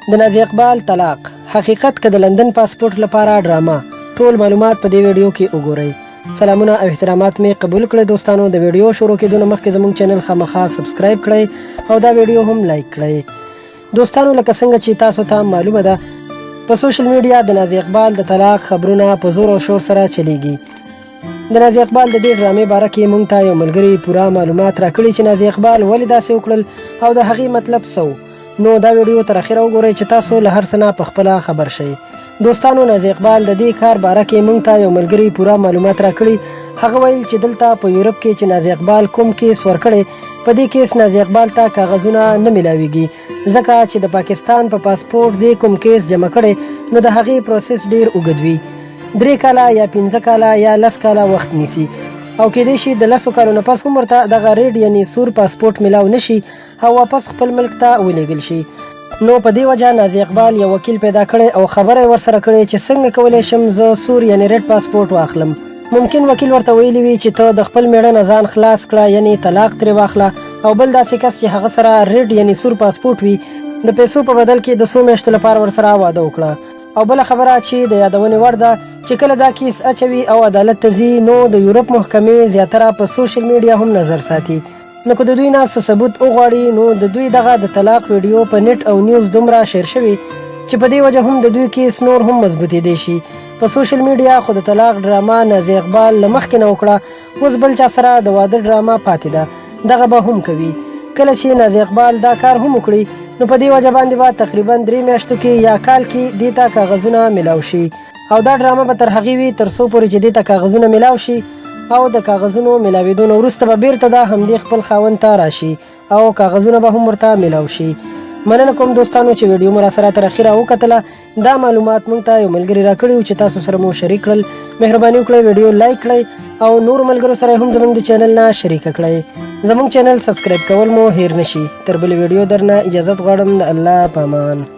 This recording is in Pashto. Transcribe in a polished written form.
د نازیه اقبال طلاق حقیقت که د لندن پاسپورت لپاره ډراما ټول معلومات په دې ویډیو کې وګورئ. سلامونه او احترامات مې قبول کړئ دوستانو. د ویډیو شروع کېدو مخکې زموږ چینل خامخا سبسکرایب کړئ او دا ویډیو هم لایک کړئ. دوستانو لکه څنګه چې تاسو ته معلومه ده په سوشل میډیا د نازیه اقبال د طلاق خبرونه په زور او شور سره چلیږي. د نازیه اقبال د دې ډرامې باره کې موږ ته یو ملګري پوره معلومات راکړي چې نازیه اقبال ولې داسې وکړل او د هغې مطلب څه و. نو دا ویډیو تر اخره وګورئ چې تاسو له هر څه نه په خپله خبر شئ. دوستانو نازیه اقبال د دې کار باره کې موږ ته یو ملګري پوره معلومات راکړي. هغه ویل چې دلته په یورپ کې چې نازیه اقبال کوم کیس ورکړی په دې کیس نازیه اقبال ته کاغذونه نه میلاویږي ځکه چې د پاکستان په پاسپورت دې کوم کیس جمع کړی نو د هغې پروسس ډیر اوږد وي. 3 کاله یا 15 کاله یا 10 کاله وخت نیسي او کېدای شي د 10 کالو نه پس هم ورته دغه ریډ یعنی سور پاسپورت میلاو نشي او واپس خپل ملک ته ولېږل شي. نو په دې وجه نازیه اقبال یو وکیل پیدا کړی او خبره ورسره کړې چې څنګه کولی شم زه سور یعنی ریډ پاسپورت واخلم. ممکن وکیل ورته ویلی وي چې ته د خپل میړه نه ځان خلاص کړه یعنی طلاق ترې واخله او بل داسې کس چې هغه سره ریډ یعنی سور پاسپورت وي د پیسو په بدل کې د 100 میاشتو لپاره ورسره واده وکړه. او بله خبره چې د یادونې وړ ده چې کله دا کیس اچوي او عدالت ته ځي نو د یورپ محکمې زیاتره په سوشل میډیا هم نظر ساتي. نو که د دوی نه څه ثبوت وغواړي نو د دوی دغه د طلاق ویډیو په نیټ او نیوز دومره شیر شوي چې په دې وجه هم د دوی کیس نور هم مضبوطېدی شي. په سوشل میډیا خو د طلاق ډراما نازیه اقبال له مخکې نه وکړه اوس بل چا سره د واده ډراما پاتې ده دغه به هم کوي. کله چې نازیه اقبال دا کار هم وکړي نو په دې وجه باندې به تقریبا 3 میاشتو کې یا کال کې دې ته کاغذونه میلاو شي او دا ډرامه به تر هغې وي تر څو پورې چې دې ته کاغذونه میلاو شي او د کاغذونو میلاوېدو نه وروسته به بیرته دا همدې خپل خاوند ته راشي او کاغذونه به هم ورته میلاو شي. مننه کوم دوستانو چې ویډیو مو راسره تر اخره وکتله. دا معلومات موږ ته یو ملګري راکړي چې تاسو سره مو شریک کړل. مهرباني وکړئ ویډیو لایک کړئ او نور ملګرو سره هم زموږ د چینل نه شریک کړئ. زموږ چینل سبسکرایب کول مو هیر نشي. تر بلې ویډیو درنه اجازت غواړم. د الله په امان.